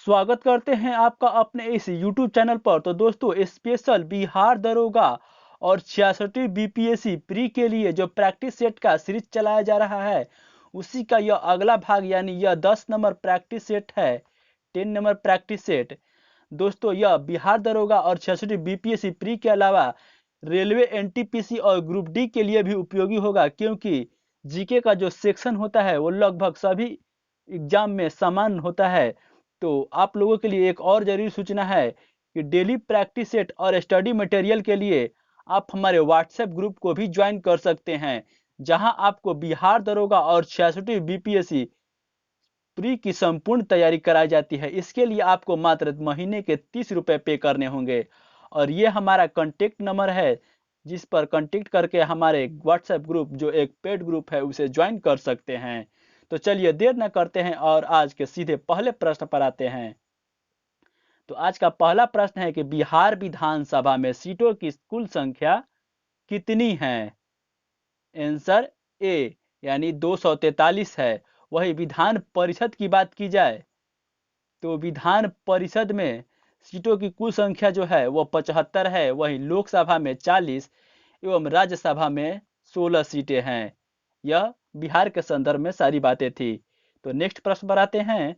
स्वागत करते हैं आपका अपने इस YouTube चैनल पर। तो दोस्तों, स्पेशल बिहार दरोगा और 66वीं बीपीएससी प्री के लिए जो प्रैक्टिस सेट का सीरीज चलाया जा रहा है, उसी का यह अगला भाग यानी यह 10 नंबर प्रैक्टिस सेट है, 10 नंबर प्रैक्टिस सेट। दोस्तों, यह बिहार दरोगा और 66वीं बीपीएससी प्री के अलावा रेलवे एनटीपीसी और ग्रुप डी के लिए भी उपयोगी होगा, क्योंकि जीके का जो सेक्शन होता है वो लगभग सभी एग्जाम में समान होता है। तो आप लोगों के लिए एक और जरूरी सूचना है कि डेली प्रैक्टिस सेट और स्टडी मटेरियल के लिए आप हमारे व्हाट्सएप ग्रुप को भी ज्वाइन कर सकते हैं, जहां आपको बिहार दरोगा और 66वीं बीपीएससी प्री की संपूर्ण तैयारी कराई जाती है। इसके लिए आपको मात्र महीने के 30 रुपए पे करने होंगे। और ये हमारा कॉन्टेक्ट नंबर है, जिस पर कॉन्टेक्ट करके हमारे व्हाट्सएप ग्रुप जो एक पेड ग्रुप है उसे ज्वाइन कर सकते हैं। तो चलिए देर न करते हैं और आज के सीधे पहले प्रश्न पर आते हैं। तो आज का पहला प्रश्न है कि बिहार विधानसभा में सीटों की कुल संख्या कितनी है? आंसर ए यानी 243 है। वही विधान परिषद की बात की जाए तो विधान परिषद में सीटों की कुल संख्या जो है वो 75 है। वही लोकसभा में 40 एवं राज्यसभा में 16 सीटें हैं। यह बिहार के संदर्भ में सारी बातें थी। तो नेक्स्ट प्रश्न पर आते हैं।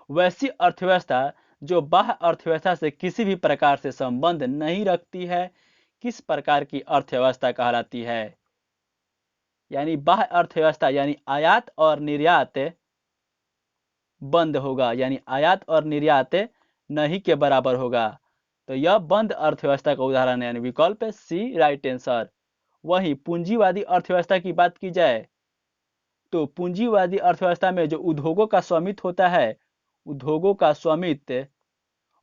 वैसी अर्थव्यवस्था जो बाह्य अर्थव्यवस्था से किसी भी प्रकार से संबंध नहीं रखती है, किस प्रकार की अर्थव्यवस्था कहलाती है? यानी बाह्य अर्थव्यवस्था यानी आयात और निर्यात बंद होगा, यानी आयात और निर्यात नहीं के बराबर होगा। तो यह बंद अर्थव्यवस्था का उदाहरण है, यानी विकल्प सी राइट आंसर। वहीं पूंजीवादी अर्थव्यवस्था की बात की जाए तो पूंजीवादी अर्थव्यवस्था में जो उद्योगों का स्वामित्व होता है, उद्योगों का स्वामित्व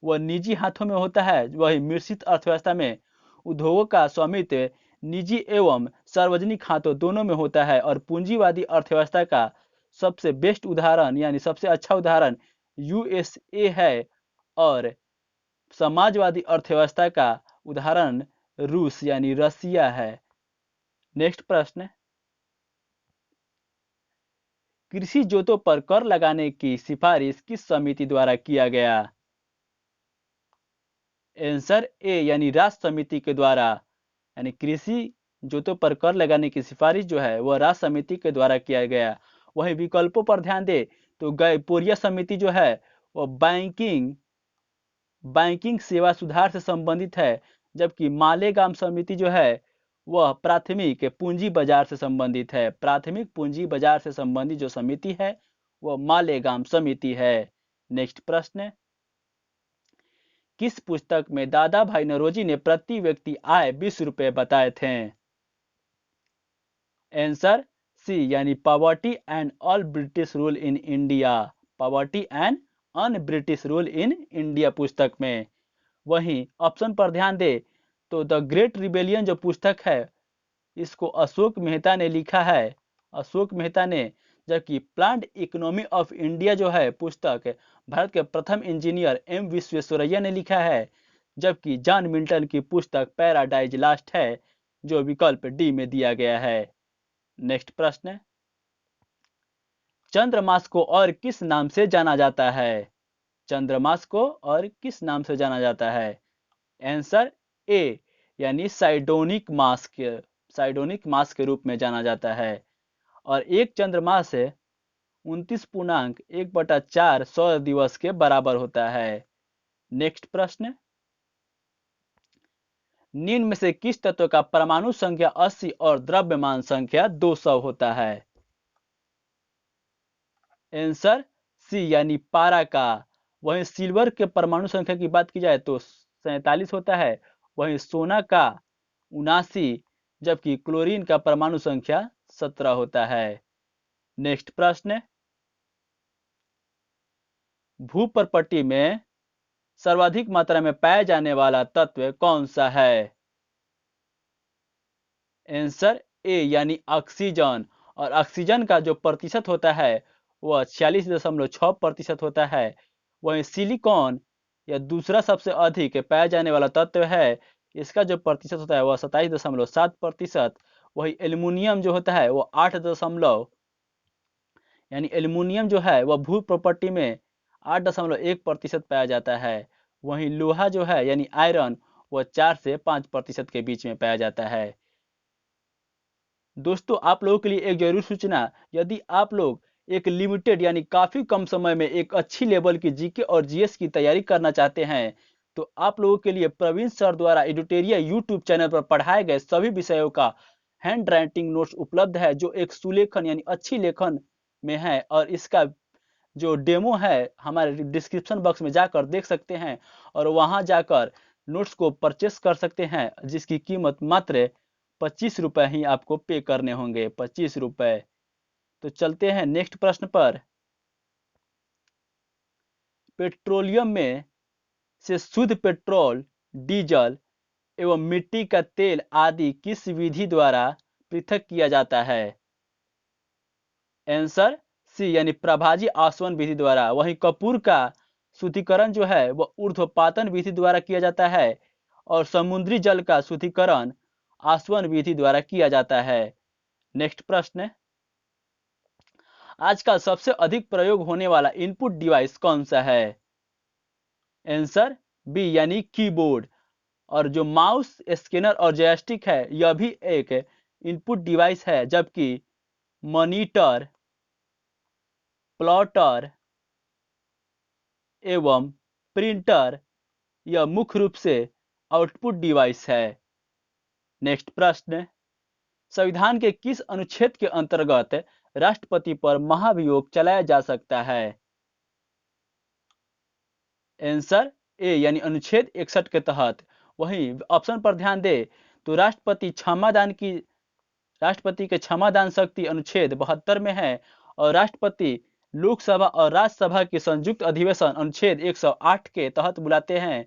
वह निजी हाथों में होता है। वही मिश्रित अर्थव्यवस्था में उद्योगों का स्वामित्व निजी एवं सार्वजनिक हाथों दोनों में होता है। और पूंजीवादी अर्थव्यवस्था का सबसे बेस्ट उदाहरण यानी सबसे अच्छा उदाहरण यूएसए है और समाजवादी अर्थव्यवस्था का उदाहरण रूस यानी रसिया है। नेक्स्ट प्रश्न, कृषि जोतों पर कर लगाने की सिफारिश किस समिति द्वारा किया गया? आंसर ए यानी राष्ट्र समिति के द्वारा, यानी कृषि जोतों पर कर लगाने की सिफारिश जो है वह राष्ट्र समिति के द्वारा किया गया। वही विकल्पों पर ध्यान दे तो गैपोरिया समिति जो है वह बैंकिंग सेवा सुधार से संबंधित है, जबकि मालेगाम समिति जो है वह प्राथमिक पूंजी बाजार से संबंधित है। प्राथमिक पूंजी बाजार से संबंधित जो समिति है वह मालेगाम समिति है। नेक्स्ट प्रश्न, किस पुस्तक में दादा भाई नौरोजी ने प्रति व्यक्ति आय 20 रुपए बताए थे? आंसर सी यानी poverty and all British rule in India, poverty and un British rule in India पुस्तक में। वहीं ऑप्शन पर ध्यान दे तो द ग्रेट रिबेलियन जो पुस्तक है इसको अशोक मेहता ने लिखा है, अशोक मेहता ने। जबकि प्लान्ड इकोनॉमी ऑफ इंडिया जो है पुस्तक भारत के प्रथम इंजीनियर एम विश्वेश्वरैया ने लिखा है। जबकि जॉन मिल्टन की पुस्तक पैराडाइज लास्ट है, जो विकल्प डी में दिया गया है। नेक्स्ट प्रश्न, चंद्रमास को और किस नाम से जाना जाता है? चंद्रमास को और किस नाम से जाना जाता है? आंसर ए यानी साइडोनिक मास के रूप में जाना जाता है। और एक चंद्रमास 29.1/4 सौर दिवस के बराबर होता है। नेक्स्ट प्रश्न, निम्न में से किस तत्व का परमाणु संख्या 80 और द्रव्यमान संख्या 200 होता है? आंसर सी यानी पारा का। वहीं सिल्वर के परमाणु संख्या की बात की जाए तो 47 होता है। वहीं सोना का 79, जबकि क्लोरीन का परमाणु संख्या 17 होता है। नेक्स्ट प्रश्न, भूप्रपट्टी में सर्वाधिक मात्रा में पाया जाने वाला तत्व कौन सा है? आंसर ए यानी ऑक्सीजन। और ऑक्सीजन का जो प्रतिशत होता है वह 46.6% होता है। वहीं सिलिकॉन या दूसरा सबसे अधिक पाया जाने वाला तत्व है, इसका जो प्रतिशत होता है वह 27.7%। वही एल्युमिनियम जो होता है वो 8 दशमलव, यानी एल्युमिनियम जो है वह भू प्रॉपर्टी में 8.1% पाया जाता है। वहीं लोहा जो है यानी आयरन वह 4 से 5% के बीच में पाया जाता है। दोस्तों आप लोगों के लिए एक जरूर सूचना, यदि आप लोग एक लिमिटेड यानी काफी कम समय में एक अच्छी लेवल की जीके और जीएस की तैयारी करना चाहते हैं तो आप लोगों के लिए प्रवीण सर द्वारा एडुटेरिया यूट्यूब चैनल पर पढ़ाए गए सभी विषयों का हैंड राइटिंग नोट्स उपलब्ध है, जो एक सुलेखन यानी अच्छी लेखन में है। और इसका जो डेमो है हमारे डिस्क्रिप्शन बॉक्स में जाकर देख सकते हैं और वहां जाकर नोट्स को परचेस कर सकते हैं, जिसकी कीमत मात्र 25 रुपए ही आपको पे करने होंगे, 25 रुपए। तो चलते हैं नेक्स्ट प्रश्न पर। पेट्रोलियम में से शुद्ध पेट्रोल, डीजल एवं मिट्टी का तेल आदि किस विधि द्वारा पृथक किया जाता है? आंसर सी यानी प्रभाजी आसवन विधि द्वारा। वहीं कपूर का शुद्धिकरण जो है वह ऊर्ध्वपातन विधि द्वारा किया जाता है और समुद्री जल का शुद्धिकरण आसवन विधि द्वारा किया जाता है। नेक्स्ट प्रश्न, आजकल सबसे अधिक प्रयोग होने वाला इनपुट डिवाइस कौन सा है? आंसर बी यानी कीबोर्ड। और जो माउस, स्कैनर और जॉयस्टिक है यह भी एक इनपुट डिवाइस है, जबकि मॉनिटर, प्लॉटर एवं प्रिंटर यह मुख्य रूप से आउटपुट डिवाइस है। नेक्स्ट प्रश्न, संविधान के किस अनुच्छेद के अंतर्गत राष्ट्रपति पर महाभियोग चलाया जा सकता है? आंसर ए यानी अनुच्छेद 61 के तहत। वहीं ऑप्शन पर ध्यान दे तो राष्ट्रपति के क्षमादान शक्ति अनुच्छेद 72 में है और राष्ट्रपति लोकसभा और राज्यसभा के संयुक्त अधिवेशन अनुच्छेद 108 के तहत बुलाते हैं,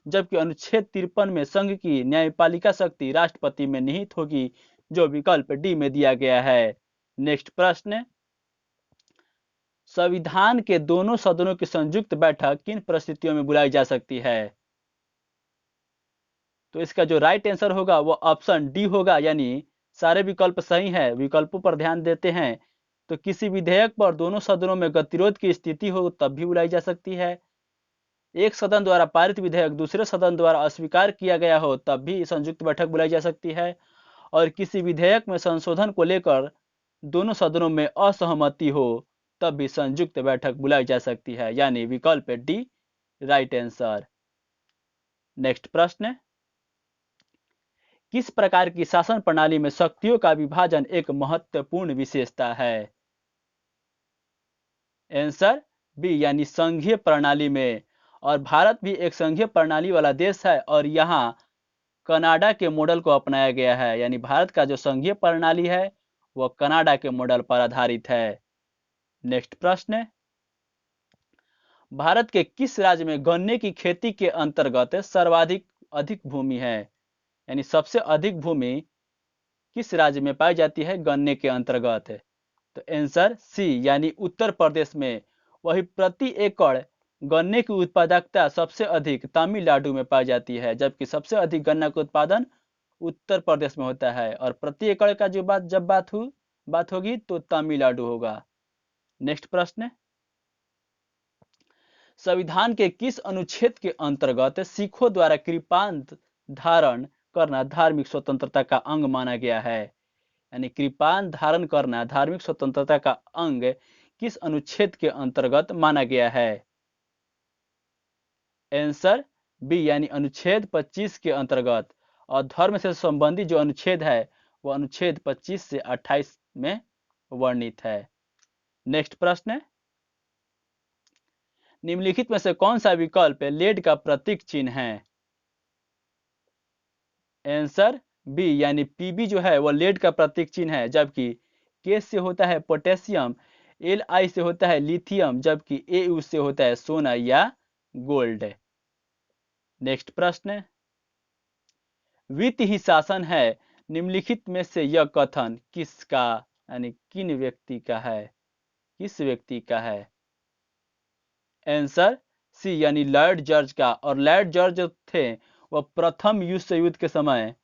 जबकि अनुच्छेद 53 में संघ की न्यायपालिका शक्ति राष्ट्रपति में निहित होगी, जो विकल्प डी में दिया गया है। नेक्स्ट प्रश्न, संविधान के दोनों सदनों की संयुक्त बैठक किन परिस्थितियों में बुलाई जा सकती है? तो इसका जो राइट आंसर होगा वो ऑप्शन डी होगा, यानी सारे विकल्प सही है। विकल्पों पर ध्यान देते हैं तो किसी विधेयक पर दोनों सदनों में गतिरोध की स्थिति हो तब भी बुलाई जा सकती है। एक सदन द्वारा पारित विधेयक दूसरे सदन द्वारा अस्वीकार किया गया हो तब भी संयुक्त बैठक बुलाई जा सकती है। और किसी विधेयक में संशोधन को लेकर दोनों सदनों में असहमति हो तब भी संयुक्त बैठक बुलाई जा सकती है, यानी विकल्प डी राइट आंसर। नेक्स्ट प्रश्न, किस प्रकार की शासन प्रणाली में शक्तियों का विभाजन एक महत्वपूर्ण विशेषता है? आंसर बी यानी संघीय प्रणाली में। और भारत भी एक संघीय प्रणाली वाला देश है और यहाँ कनाडा के मॉडल को अपनाया गया है, यानी भारत का जो संघीय प्रणाली है वह कनाडा के मॉडल पर आधारित है। नेक्स्ट प्रश्न, भारत के किस राज्य में गन्ने की खेती के अंतर्गत सर्वाधिक अधिक भूमि है? यानी सबसे अधिक भूमि किस राज्य में पाई जाती है गन्ने के अंतर्गत? तो आंसर सी यानी उत्तर प्रदेश में। वही प्रति एकड़ गन्ने की उत्पादकता सबसे अधिक तमिलनाडु में पाई जाती है, जबकि सबसे अधिक गन्ना का उत्पादन उत्तर प्रदेश में होता है। और प्रति एकड़ का जो बात होगी तो तमिलनाडु होगा। नेक्स्ट प्रश्न, संविधान के किस अनुच्छेद के अंतर्गत सिखों द्वारा कृपांत धारण करना धार्मिक स्वतंत्रता का अंग माना गया है? यानी कृपान धारण करना धार्मिक स्वतंत्रता का अंग किस अनुच्छेद के अंतर्गत माना गया है? आंसर बी यानी अनुच्छेद 25 के अंतर्गत। और धर्म से संबंधित जो अनुच्छेद है वह अनुच्छेद 25 से 28 में वर्णित है। नेक्स्ट प्रश्न, निम्नलिखित में से कौन सा विकल्प लेड का प्रतीक चिन्ह है? आंसर बी यानी पीबी जो है वह लेड का प्रतीक चिन्ह है, जबकि के से होता है पोटेशियम, एल आई से होता है लिथियम, जबकि ए यू से होता है सोना या गोल्ड। नेक्स्ट प्रश्न, वित्त ही शासन है, निम्नलिखित में से यह कथन किसका यानी किन व्यक्ति का है, किस व्यक्ति का है? आंसर सी यानी लॉर्ड जॉर्ज का। और लॉर्ड जॉर्ज जो थे वह प्रथम विश्व युद्ध के समय,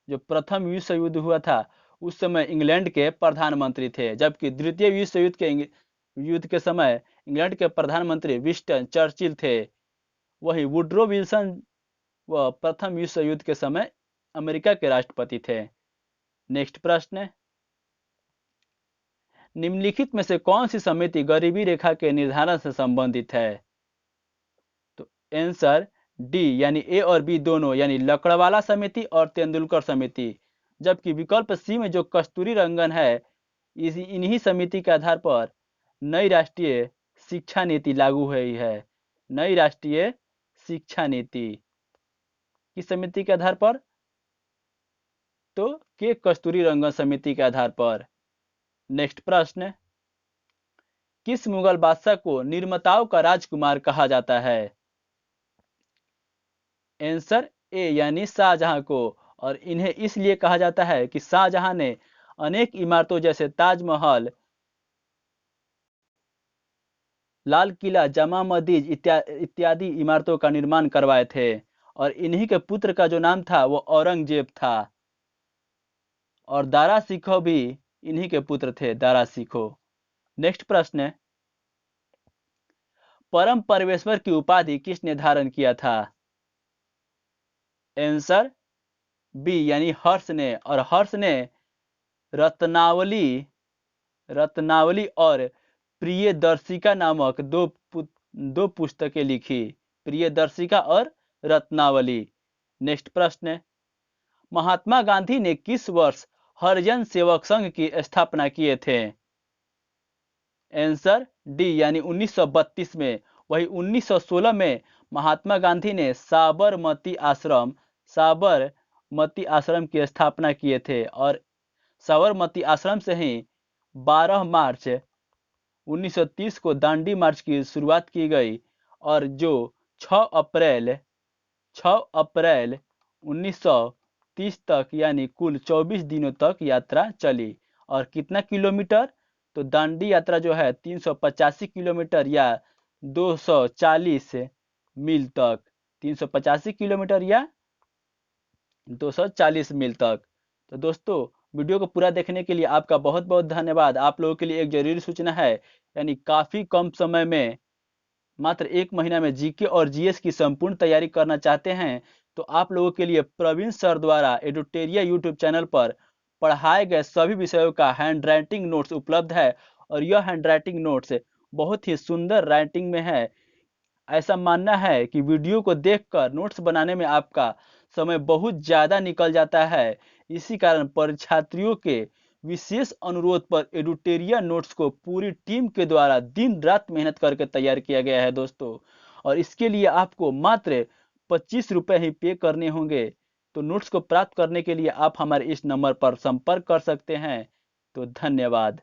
जो प्रथम विश्व युद्ध हुआ था उस समय इंग्लैंड के प्रधानमंत्री थे, जबकि द्वितीय विश्व युद्ध युद्ध के समय इंग्लैंड के प्रधानमंत्री विंस्टन चर्चिल थे। वही वुड्रो विल्सन वह प्रथम विश्व युद्ध के समय अमेरिका के राष्ट्रपति थे। नेक्स्ट प्रश्न, निम्नलिखित में से कौन सी समिति गरीबी रेखा के निर्धारण से संबंधित है? तो आंसर डी यानी ए और बी दोनों, यानी लकड़वाला समिति और तेंदुलकर समिति। जबकि विकल्प सी में जो कस्तूरी रंगन है, इन्हीं समिति के आधार पर नई राष्ट्रीय शिक्षा नीति लागू हुई है। नई राष्ट्रीय शिक्षा नीति किस समिति के आधार पर? तो के कस्तूरी रंगन समिति के आधार पर। नेक्स्ट प्रश्न, किस मुगल बादशाह को निर्मताओं का राजकुमार कहा जाता है? आंसर ए यानी शाहजहां को। और इन्हें इसलिए कहा जाता है कि शाहजहां ने अनेक इमारतों जैसे ताजमहल, लाल किला, जामा मस्जिद इत्यादि इमारतों का निर्माण करवाए थे। और इन्हीं के पुत्र का जो नाम था वो औरंगजेब था। और दारा शिकोह भी इन्हीं के पुत्र थे, दारा शिकोह। नेक्स्ट प्रश्न, परम परमेश्वर की उपाधि किसने धारण किया था? आंसर बी यानी हर्ष ने। और हर्ष ने रत्नावली और प्रियदर्शिका नामक दो पुस्तकें लिखी, प्रियदर्शिका और रत्नावली। नेक्स्ट प्रश्न, महात्मा गांधी ने किस वर्ष हरिजन सेवक संघ की स्थापना किए थे? आंसर डी यानी 1932 में। वही 1916 में महात्मा गांधी ने साबरमती आश्रम की स्थापना किए थे। और साबरमती आश्रम से ही 12 मार्च 1930 को दांडी मार्च की शुरुआत की गई। और जो 6 अप्रैल 1930 तक यानी कुल 24 दिनों तक यात्रा चली। और कितना किलोमीटर? तो दांडी यात्रा जो है 385 किलोमीटर या 240 मील तक, 385 किलोमीटर या 240 मील तक। तो दोस्तों, वीडियो को पूरा देखने के लिए आपका बहुत बहुत धन्यवाद। आप लोगों के लिए एक जरूरी सूचना है, यानी काफी कम समय में, मात्र 1 महीना में जीके और जीएस की संपूर्ण तैयारी करना चाहते हैं तो आप लोगों के लिए प्रवीण सर द्वारा एडुटेरिया यूट्यूब चैनल पर पढ़ाए गए सभी विषयों का हैंड राइटिंग नोट्स उपलब्ध है। और यह हैंड राइटिंग नोट्स बहुत ही सुंदर राइटिंग में है। ऐसा मानना है कि वीडियो को देखकर नोट्स बनाने में आपका समय बहुत ज्यादा निकल जाता है। इसी कारण परीक्षार्थियों के विशेष अनुरोध पर एडुटेरिया नोट्स को पूरी टीम के द्वारा दिन रात मेहनत करके तैयार किया गया है दोस्तों। और इसके लिए आपको मात्र 25 रुपए ही पे करने होंगे। तो नोट्स को प्राप्त करने के लिए आप हमारे इस नंबर पर संपर्क कर सकते हैं। तो धन्यवाद।